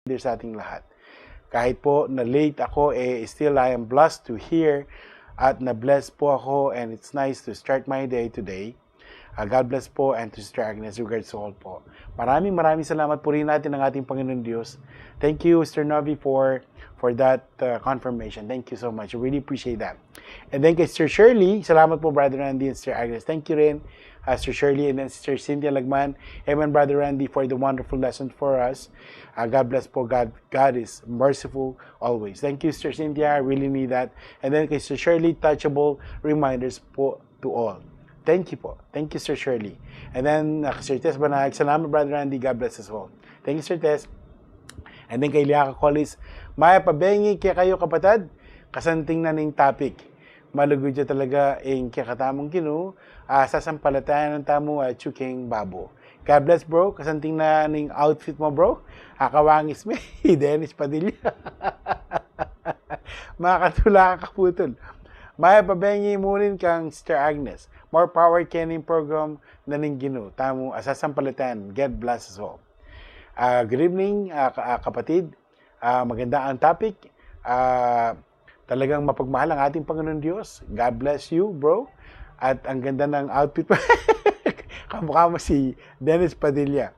sa ating lahat. Kahit po na late ako, still I am blessed to hear at na-bless po ako, and it's nice to start my day today. God bless po, and to Sister Agnes, regards to all po. Maraming salamat po rin natin ng ating Panginoon Diyos. Thank you, Sister Novi, for that confirmation. Thank you so much. I really appreciate that. And then kay Sister Shirley, salamat po, Brother Randy and Sister Agnes. Thank you rin, Sister Shirley, and then Sister Cynthia Lagman. Amen, Brother Randy, for the wonderful lesson for us. God bless po. God is merciful always. Thank you, Sister Cynthia. I really need that. And then kay Sister Shirley, touchable reminders po to all. Thank you po. Thank you, Sister Shirley. And then, Sir Tess Banag, salamat, Brother Randy. God bless us all. Thank you, Sir Tess. And then kay Liaka Collis, maya pabengi kaya kayo kapatid, kasanting na ning topic. Malugod dya talaga ang kakatamong kinu, sasampalatayan ng tamo at chuking babo. God bless, bro. Kasanting na ning outfit mo, bro. Akawangis me, Dennis Padilla. Makatula ka kaputol. Maya pabengi munin kang Sister Agnes. More power kaning program na ning ginu. Tamo sasampalatayan. God bless us all. Good evening, kapatid. Maganda ang topic. Talagang mapagmahal ang ating Panginoon Diyos. God bless you, bro. At ang ganda ng outfit mo. Kamukha mo si Dennis Padilla.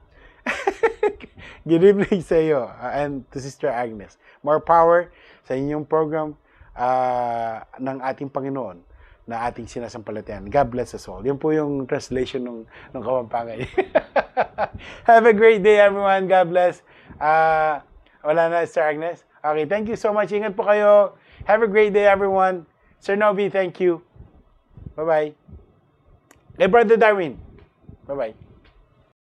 Good evening sa iyo and to Sister Agnes. More power sa inyong program ng ating Panginoon na ating sinasampalatayan. God bless us all. Yan po yung translation ng Kapampangan. Have a great day, everyone. God bless. Wala na, Sister Agnes? Okay, thank you so much. Ingat po kayo. Have a great day, everyone. Sir Novi, thank you. Bye-bye. Hey, Brother Darwin. Bye-bye.